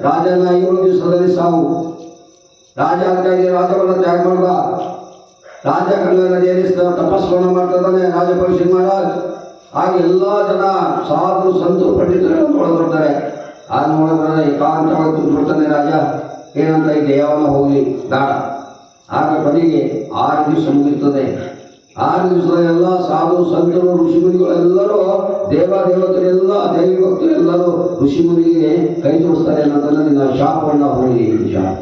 ರಾಜನ 7 ದಿವಸದಲ್ಲಿ ಸಾವು. ರಾಜ ಅದಕ್ಕಾಗಿ ರಾಜವನ್ನು ತ್ಯಾಗ ಮಾಡ್ದ. ರಾಜ ಗಂಗಾ ನದಿಯಲ್ಲಿ ತಪಸ್ಸನ್ನು ಮಾಡ್ತಿದ್ದಾನೆ ರಾಜ ಪರೀಕ್ಷಿತ್ ಮಹಾರಾಜ್. ಆಗ ಎಲ್ಲ ಜನ ಸಾಧು ಸಂತರು ಪಂಡಿತರನ್ನು ನೋಡ್ಬರ್ತಾರೆ. ಆಗ ನೋಡಿದ್ರೆ ಏಕಾಂತವಾಗಿ ತುಂಬಿಡ್ತಾನೆ ರಾಜ. ಏನಂತ ಈ ದೇವನ ಹೋಗಲಿ ಬೇಡ. ಆಗ ಕೊನೆಗೆ 6 ದಿವಸ ಮುಗಿರ್ತದೆ. 6 ದಿವಸದ ಎಲ್ಲ ಸಾಧು ಸಂತರು ಋಷಿಮುನಿಗಳೆಲ್ಲರೂ ದೇವತೆಗಳೆಲ್ಲ ದೇವಿ ಭಕ್ತರೆಲ್ಲರೂ ಋಷಿಮುನಿಗೆ ಕೈ ತೋರಿಸ್ತಾರೆ. ಅನ್ನೋದನ್ನ ನಿನ್ನ ಶಾಪವನ್ನು ಹೋಗಲಿ ಶಾಪ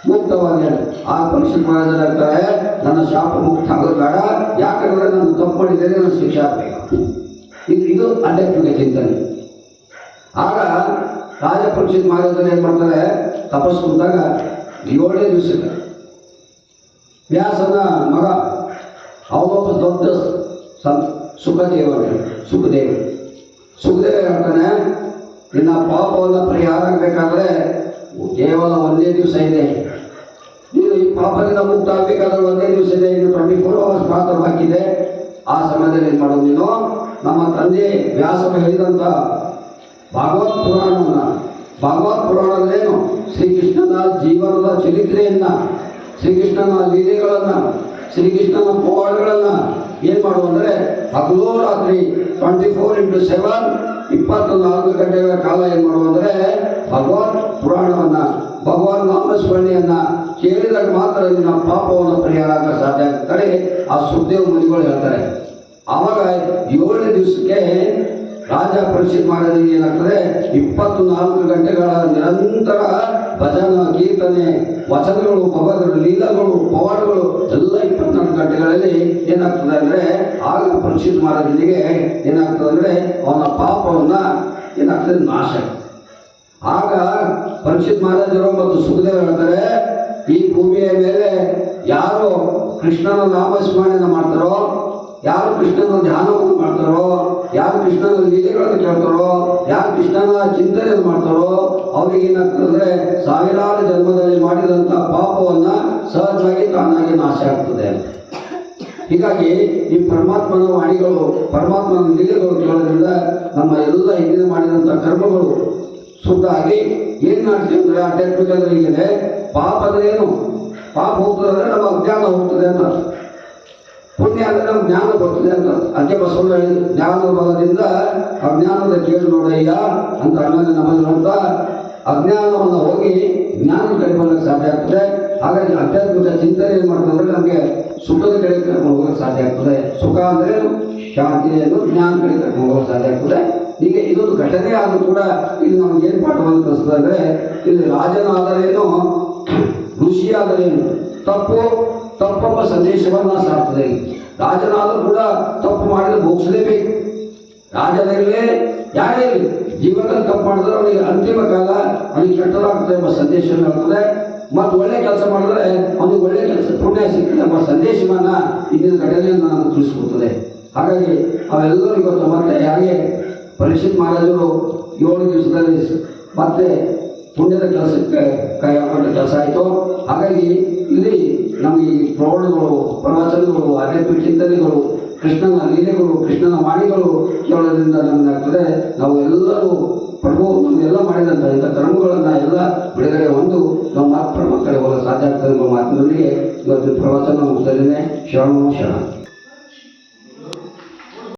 ಮುಕ್ತವಾಗಿ. ಆ ಪರೀಕ್ಷಿತ್ ಮಹಾರಾಜ ಹೇಳ್ತಾರೆ, ನನ್ನ ಶಾಪ ಮುಕ್ತ ಆಗೋದು ಬೇಡ, ಯಾಕಂದ್ರೆ ನಾನು ತಪ್ಪು ಮಾಡಿದ್ದೇನೆ, ನನ್ನ ಶಿಕ್ಷೆ ಆಗಬೇಕು. ಇದು ಆಧ್ಯಾತ್ಮಿಕ ಚಿಂತನೆ. ಆಗ ರಾಜ ಪರೀಕ್ಷಿತ್ ಮಹಾರಾಜರು ಏನ್ ಮಾಡ್ತಾರೆ, ತಪಸ್ಸು ಕುಂತಾಗ 7ನೇ ದಿವಸಕ್ಕೆ ವ್ಯಾಸನ ಮಗ ಅವನೊಬ್ಬ ದೊಡ್ಡ ಸುಖದೇವ ಹೇಳ್ತಾನೆ, ನಿನ್ನ ಪಾಪವನ್ನು ಪರಿಹಾರ ಆಗಬೇಕಾದ್ರೆ ಕೇವಲ 1ನೇ ದಿವಸ ಇದೆ. ನೀನು ಈ ಪಾಪದಿಂದ ಮುಕ್ತ ಆಗಬೇಕಾದ್ರೆ 1ನೇ ದಿವಸ ಇದೆ. ಇನ್ನು 24 hours ಮಾತ್ರ ಬಾಕಿದೆ. ಆ ಸಮಯದಲ್ಲಿ ಏನು ಮಾಡೋದು, ನೀನು ನಮ್ಮ ತಂದೆ ವ್ಯಾಸರು ಹೇಳಿದಂಥ ಭಾಗವತ್ ಪುರಾಣದಲ್ಲೇನು ಶ್ರೀಕೃಷ್ಣನ ಜೀವನದ ಚರಿತ್ರೆಯನ್ನ, ಶ್ರೀಕೃಷ್ಣನ ಲೀಲೆಗಳನ್ನ, ಶ್ರೀಕೃಷ್ಣನ ಪವಾಡಗಳನ್ನ ಏನು ಮಾಡುವ ಅಂದರೆ ಹಗಲು ರಾತ್ರಿ 24x7 24 ಗಂಟೆಗಳ ಕಾಲ ಏನು ಮಾಡುವ ಅಂದರೆ ಭಗವತ್ ಪುರಾಣವನ್ನ, ಭಗವಾನ್ ನಾಮಸ್ಮರಣೆಯನ್ನ ಕೇಳಿದಾಗ ಮಾತ್ರ ನಿನ್ನ ಪಾಪವನ್ನು ಪರಿಹಾರ ಆಗಲು ಸಾಧ್ಯ ಆಗ್ತಾರೆ. ಆ ಸುಖದೇವ್ ಮುನಿಗಳು ಹೇಳ್ತಾರೆ. ಆವಾಗ 7ನೇ ದಿವಸಕ್ಕೆ ರಾಜ ಪರೀಕ್ಷಿತ್ ಮಹಾರಾಜನಿಗೆ ಏನಾಗ್ತದೆ, 24 ಗಂಟೆಗಳ ನಿರಂತರ ಭಜನ ಕೀರ್ತನೆ ವಚನಗಳು, ಭಗವದ್ ಲೀಲಗಳು, ಪವಾಡಗಳು ಎಲ್ಲ 24 ಗಂಟೆಗಳಲ್ಲಿ ಏನಾಗ್ತದೆ ಅಂದರೆ ಆಗ ಪರೀಕ್ಷಿತ್ ಮಹಾರಾಜನಿಗೆ ಏನಾಗ್ತದೆ ಅಂದರೆ ಅವನ ಪಾಪವನ್ನ ಏನಾಗ್ತದೆ ನಾಶ. ಆಗ ಪರೀಕ್ಷಿತ್ ಮಹಾರಾಜರು ಮತ್ತು ಸುಖದೇವ್ ಹೇಳ್ತಾರೆ, ಈ ಭೂಮಿಯ ಮೇಲೆ ಯಾರು ಕೃಷ್ಣನ ನಾಮಸ್ಮರಣೆಯನ್ನು ಮಾಡ್ತಾರೋ, ಯಾರು ಕೃಷ್ಣನ ಧ್ಯಾನವನ್ನು ಮಾಡ್ತಾರೋ, ಯಾರು ಕೃಷ್ಣನ ಲೀಲೆಗಳನ್ನು ಕೇಳ್ತಾರೋ, ಯಾರು ಕೃಷ್ಣನ ಚಿಂತನೆಯನ್ನು ಮಾಡ್ತಾರೋ ಅವ್ರಿಗೆ ಏನಾಗ್ತದೆ ಅಂದರೆ ಸಾವಿರಾರು ಜನ್ಮದಲ್ಲಿ ಮಾಡಿದಂಥ ಪಾಪವನ್ನ ಸಹಜವಾಗಿ ತಾನಾಗಿ ನಾಶ ಆಗ್ತದೆ. ಹೀಗಾಗಿ ಈ ಪರಮಾತ್ಮನ ವಾಣಿಗಳು, ಪರಮಾತ್ಮನ ಲೀಲೆಗಳು ಕೇಳೋದ್ರಿಂದ ನಮ್ಮ ಎಲ್ಲ ಹಿಂದಿನ ಮಾಡಿದಂಥ ಕರ್ಮಗಳು ಶುದ್ಧ ಆಗಿ ಏನ್ ಮಾಡ್ತೀವಿ ಅಂದ್ರೆ ಆಧ್ಯಾತ್ಮಿಕದಲ್ಲಿ ಪಾಪ ಅಂದ್ರೆ ಏನು, ಪಾಪ ಹೋಗ್ತದೆ ಅಂದ್ರೆ ನಮ್ಮ ಅಜ್ಞಾನ ಹೋಗ್ತದೆ ಅಂತ, ಪುಣ್ಯ ಅಂದ್ರೆ ನಮ್ಮ ಜ್ಞಾನ ಬರ್ತದೆ ಅಂತ. ಅದಕ್ಕೆ ಬಸವಣ್ಣ ಹೇಳಿದ್ರು, ಜ್ಞಾನದ ಬಲದಿಂದ ಅಜ್ಞಾನದ ಕೇಳು ನೋಡಯ್ಯ ಅಂತ ಆಮೇಲೆ ನಮ್ಮಲ್ಲಿ ನೋಡ್ತಾ ಅಜ್ಞಾನವನ್ನು ಹೋಗಿ ಜ್ಞಾನದ ಕಡೆ ಬರಲಿಕ್ಕೆ ಸಾಧ್ಯ ಆಗ್ತದೆ. ಹಾಗಾಗಿ ಆಧ್ಯಾತ್ಮಿಕ ಚಿಂತನೆ ಏನು ಮಾಡ್ತದೆ ಅಂದ್ರೆ ನಮಗೆ ಸುಖದ ಕಡೆ ಕರ್ಕೊಂಡು ಹೋಗಕ್ಕೆ ಸಾಧ್ಯ ಆಗ್ತದೆ. ಸುಖ ಅಂದ್ರೆ ಶಾಂತಿಯನ್ನು ಜ್ಞಾನ ಕಡೆ ಕರ್ಕೊಂಡು ಹೋಗಕ್ಕೆ ಸಾಧ್ಯ ಆಗ್ತದೆ. ಈಗ ಇದೊಂದು ಘಟನೆ ಆದರೂ ಕೂಡ ಇಲ್ಲಿ ನಮ್ಗೆ ಏನು ಪಾಠವನ್ನು ಕಲಿಸ್ತದೆ ಅಂದರೆ, ಇಲ್ಲಿ ರಾಜನಾದರೇನು ಋಷಿಯಾದರೇನು ತಪ್ಪೆಂಬ ಸಂದೇಶವನ್ನು ಸಾರ್ತದೆ. ರಾಜನಾದರೂ ಕೂಡ ತಪ್ಪು ಮಾಡಿದ್ರೆ ಭೋಗಿಸಲೇಬೇಕು. ರಾಜನಿರಲಿ ಯಾರೇ ಇರಲಿ, ಜೀವನದಲ್ಲಿ ತಪ್ಪು ಮಾಡಿದ್ರೆ ಅವನಿಗೆ ಅಂತಿಮ ಕಾಲ ಅವನಿಗೆ ಕೆಟ್ಟದಾಗ್ತದೆ ಎಂಬ ಸಂದೇಶವನ್ನು ಹೇಳ್ತದೆ. ಮತ್ತು ಒಳ್ಳೆ ಕೆಲಸ ಮಾಡಿದ್ರೆ ಅವನಿಗೆ ಒಳ್ಳೆ ಕೆಲಸ ಪುಣ್ಯ ಸಿಗ್ತದೆ ಎಂಬ ಸಂದೇಶವನ್ನ ಇಂದಿನ ಘಟನೆಯನ್ನು ನಾನು ತಿಳಿಸ್ಕೊಡ್ತದೆ. ಹಾಗಾಗಿ ಅವೆಲ್ಲರೂ ಇವತ್ತು ಮತ್ತೆ ಹಾಗೆ ಪರೀಕ್ಷಿತ್ ಮಹಾರಾಜರು 7 ದಿವಸದಲ್ಲಿ ಮತ್ತೆ ಪುಣ್ಯದ ಕೆಲಸಕ್ಕೆ ಕೈ ಹಾಕೊಂಡ ಕೆಲಸ ಆಯಿತು. ಹಾಗಾಗಿ ಇಲ್ಲಿ ನಮಗೆ ಈ ಪ್ರವಣಗಳು, ಪ್ರವಚನಗಳು, ಆಧ್ಯಾತ್ಮಿಕ ಚಿಂತನೆಗಳು, ಕೃಷ್ಣನ ಲೀಲೆಗಳು, ಕೃಷ್ಣನ ವಾಣಿಗಳು ಕೇಳೋದ್ರಿಂದ ನಮಗಾಗ್ತದೆ ನಾವು ಎಲ್ಲರೂ ಪ್ರಭು ನಮಗೆಲ್ಲ ಮಾಡಿದಂಥ ಇಂಥ ಕರ್ಮಗಳನ್ನು ಎಲ್ಲ ಬಿಡುಗಡೆ ಹೊಂದು ನಾವು ಮಾತ್ರ ಮಕ್ಕಳಿಗೆ ಹೋಗಲು ಸಾಧ್ಯ ಆಗ್ತದೆ ಎಂಬ ಮಾತಿನೊಂದಿಗೆ ಇವತ್ತು ಪ್ರವಚನ ಮುಗಿಸಲಿದೆ. ಶರಣ.